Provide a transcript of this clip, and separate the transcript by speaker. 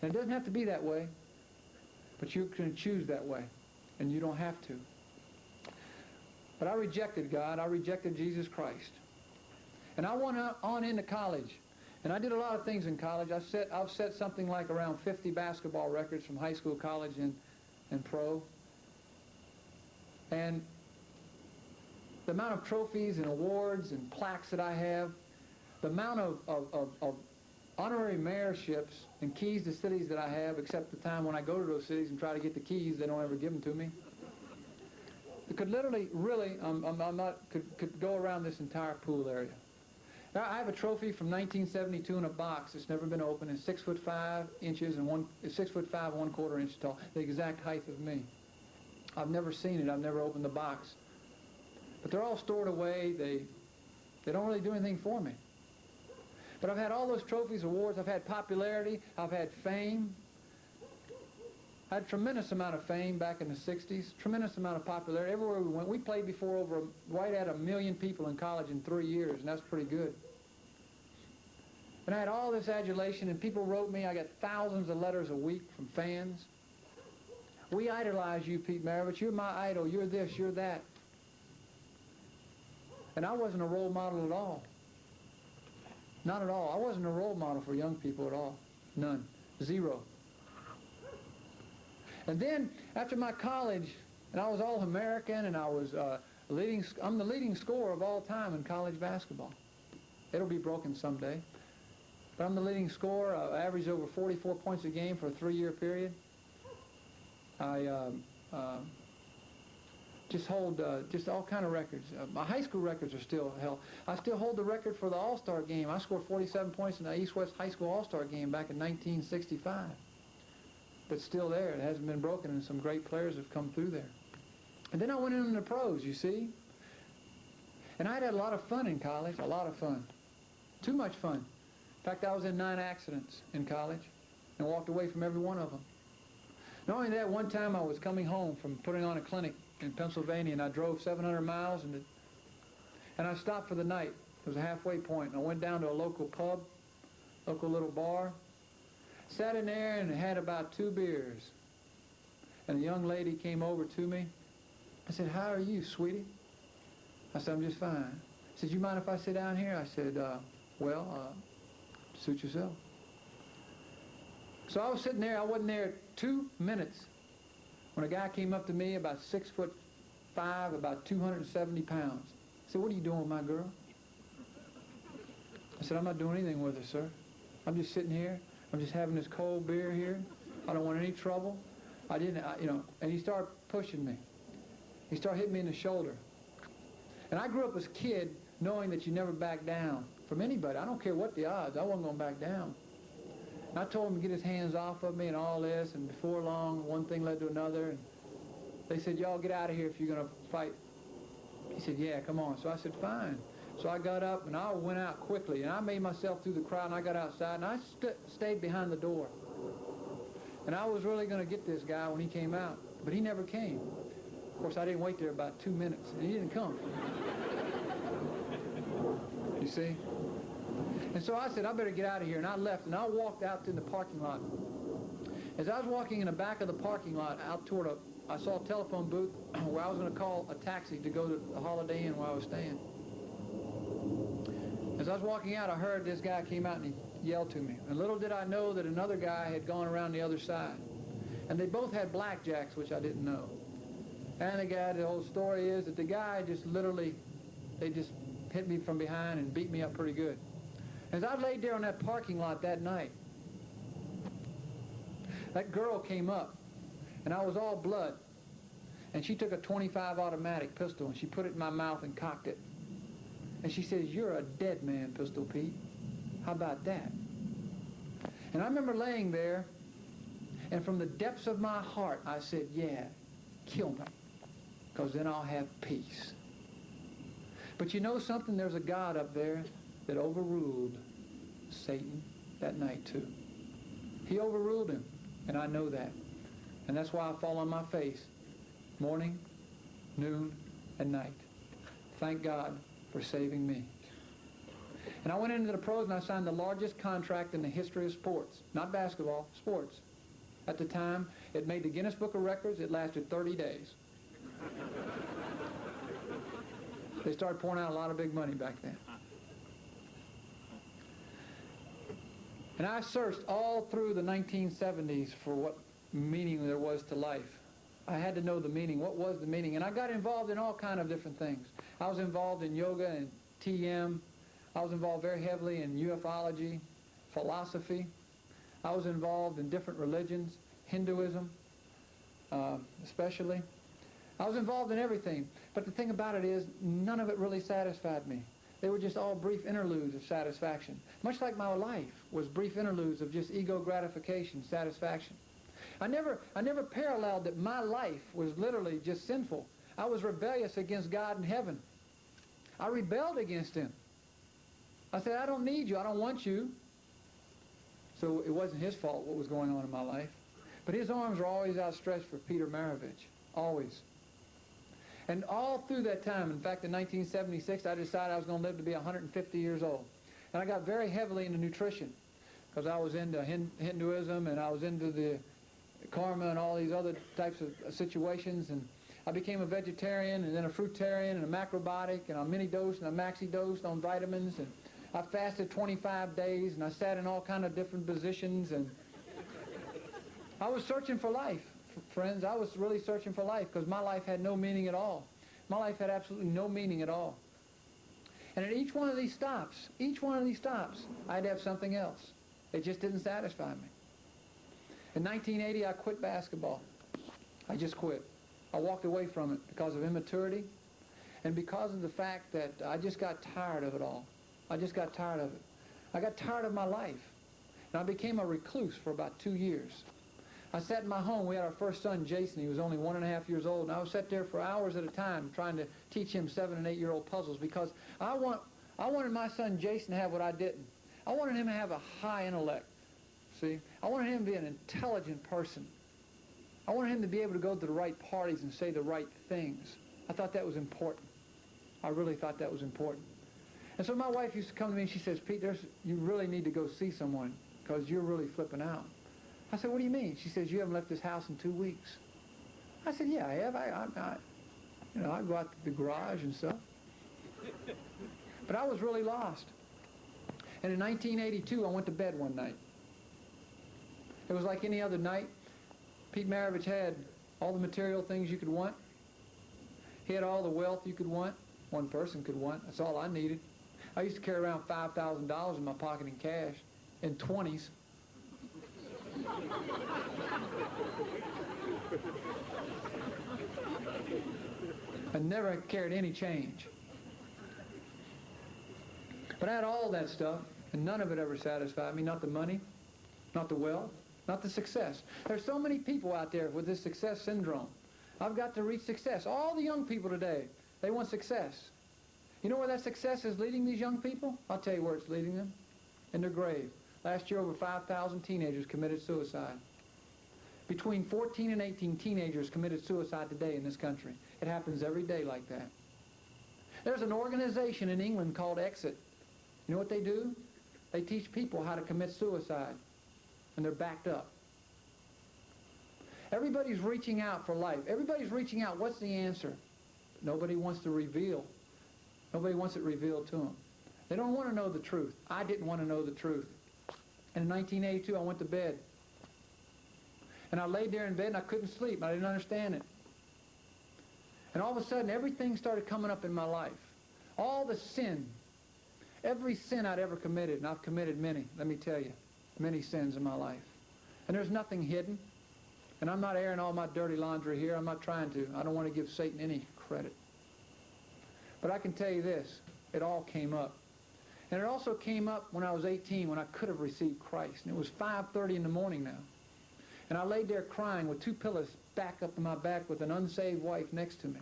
Speaker 1: And it doesn't have to be that way, but you can choose that way, and you don't have to. But I rejected God. I rejected Jesus Christ. And I went on into college. And I did a lot of things in college. I've set something like around 50 basketball records from high school, college, and pro. And the amount of trophies and awards and plaques that I have, the amount of honorary mayorships and keys to cities that I have, except the time when I go to those cities and try to get the keys, they don't ever give them to me. It could literally, really, could go around this entire pool area. Now, I have a trophy from 1972 in a box that's never been opened. It's 6'5" inches and 6'5" 1/4 inch tall, the exact height of me. I've never seen it. I've never opened the box. But they're all stored away. They don't really do anything for me. But I've had all those trophies, awards. I've had popularity. I've had fame. I had a tremendous amount of fame back in the 60s, tremendous amount of popularity. Everywhere we went, we played before right at 1 million people in college in 3 years, and that's pretty good. And I had all this adulation, and people wrote me. I got thousands of letters a week from fans. We idolize you, Pete Maravich. You're my idol. You're this, you're that. And I wasn't a role model at all. Not at all. I wasn't a role model for young people at all. None. Zero. And then, after my college, and I was All-American, and I was I'm the leading scorer of all time in college basketball. It'll be broken someday. But I'm the leading scorer. I averaged over 44 points a game for a 3-year period. I just hold just all kind of records. My high school records are still held. I still hold the record for the All-Star game. I scored 47 points in the East-West High School All-Star game back in 1965. But still there. It hasn't been broken, and some great players have come through there. And then I went into the pros, you see. And I'd had a lot of fun in college, a lot of fun. Too much fun. In fact, I was in 9 accidents in college and walked away from every one of them. Not only that, one time I was coming home from putting on a clinic in Pennsylvania, and I drove 700 miles, and I stopped for the night. It was a halfway point, and I went down to a local pub, local little bar, sat in there and had about 2 beers. And a young lady came over to me. I said, "How are you, sweetie?" I said, "I'm just fine." She said, "You mind if I sit down here?" I said, suit yourself. So I was sitting there. I wasn't there 2 minutes when a guy came up to me, about 6'5", about 270 pounds. He said, "What are you doing with my girl?" I said, "I'm not doing anything with her, sir. I'm just sitting here. I'm just having this cold beer here. I don't want any trouble." And he started pushing me. He started hitting me in the shoulder. And I grew up as a kid knowing that you never back down from anybody. I don't care what the odds. I wasn't going to back down. And I told him to get his hands off of me and all this, and before long, one thing led to another. And they said, "Y'all get out of here if you're going to fight." He said, "Yeah, come on." So I said, "Fine." So I got up, and I went out quickly, and I made myself through the crowd, and I got outside, and I stayed behind the door. And I was really going to get this guy when he came out, but he never came. Of course, I didn't wait there about 2 minutes, and he didn't come. You see? And so I said, "I better get out of here," and I left, and I walked out in the parking lot. As I was walking in the back of the parking lot out toward I saw a telephone booth where I was going to call a taxi to go to the Holiday Inn where I was staying. As I was walking out, I heard this guy came out and he yelled to me. And little did I know that another guy had gone around the other side. And they both had blackjacks, which I didn't know. And the whole story is that the guy they just hit me from behind and beat me up pretty good. As I laid there on that parking lot that night, that girl came up, and I was all blood. And she took a .25 automatic pistol, and she put it in my mouth and cocked it. And she says, "You're a dead man, Pistol Pete. How about that?" And I remember laying there, and from the depths of my heart, I said, "Yeah, kill me, because then I'll have peace." But you know something? There's a God up there that overruled Satan that night too. He overruled him, and I know that. And that's why I fall on my face morning, noon, and night. Thank God for saving me. And I went into the pros and I signed the largest contract in the history of sports. Not basketball, sports. At the time, it made the Guinness Book of Records. It lasted 30 days. They started pouring out a lot of big money back then. And I searched all through the 1970s for what meaning there was to life. I had to know the meaning. What was the meaning? And I got involved in all kind of different things. I was involved in yoga and TM. I was involved very heavily in ufology, philosophy. I was involved in different religions, Hinduism especially. I was involved in everything. But the thing about it is, none of it really satisfied me. They were just all brief interludes of satisfaction. Much like my life was brief interludes of just ego gratification, satisfaction. I never paralleled that my life was literally just sinful. I was rebellious against God in heaven. I rebelled against him. I said, I don't need you. I don't want you. So it wasn't his fault what was going on in my life. But his arms were always outstretched for Peter Maravich. Always. And all through that time, in fact, in 1976, I decided I was going to live to be 150 years old. And I got very heavily into nutrition because I was into Hinduism and I was into the karma and all these other types of situations. And I became a vegetarian and then a fruitarian and a macrobiotic and a mini-dose and a maxi-dose on vitamins. And I fasted 25 days and I sat in all kind of different positions. And I was searching for life. Friends, I was really searching for life because my life had no meaning at all. My life had absolutely no meaning at all. And at each one of these stops, I'd have something else. It just didn't satisfy me. In 1980, I quit basketball. I just quit. I walked away from it because of immaturity and because of the fact that I just got tired of it all. I just got tired of it. I got tired of my life. And I became a recluse for about 2 years. I sat in my home. We had our first son, Jason. He was only 1.5 years old. And I would sit there for hours at a time trying to teach him 7- and 8-year-old puzzles because I wanted my son, Jason, to have what I didn't. I wanted him to have a high intellect. See? I wanted him to be an intelligent person. I wanted him to be able to go to the right parties and say the right things. I thought that was important. I really thought that was important. And so my wife used to come to me and she says, Pete, you really need to go see someone because you're really flipping out. I said, what do you mean? She says, you haven't left this house in 2 weeks. I said, yeah, I have. I go out to the garage and stuff. But I was really lost. And in 1982, I went to bed one night. It was like any other night. Pete Maravich had all the material things you could want. He had all the wealth you could want. One person could want. That's all I needed. I used to carry around $5,000 in my pocket in cash, in 20s. I never carried any change. But I had all that stuff, and none of it ever satisfied me. Not the money, not the wealth, not the success. There's so many people out there with this success syndrome. I've got to reach success. All the young people today, they want success. You know where that success is leading these young people? I'll tell you where it's leading them. In their grave. Last year, over 5,000 teenagers committed suicide. Between 14 and 18 teenagers committed suicide today in this country. It happens every day like that. There's an organization in England called Exit. You know what they do? They teach people how to commit suicide. And they're backed up. Everybody's reaching out for life. Everybody's reaching out. What's the answer? Nobody wants to reveal. Nobody wants it revealed to them. They don't want to know the truth. I didn't want to know the truth. And in 1982, I went to bed. And I laid there in bed and I couldn't sleep. I didn't understand it. And all of a sudden, everything started coming up in my life. All the sin. Every sin I'd ever committed, and I've committed many, let me tell you, many sins in my life. And there's nothing hidden. And I'm not airing all my dirty laundry here. I'm not trying to. I don't want to give Satan any credit. But I can tell you this, it all came up. And it also came up when I was 18, when I could have received Christ. And it was 5:30 in the morning now. And I laid there crying with 2 pillows back up in my back with an unsaved wife next to me.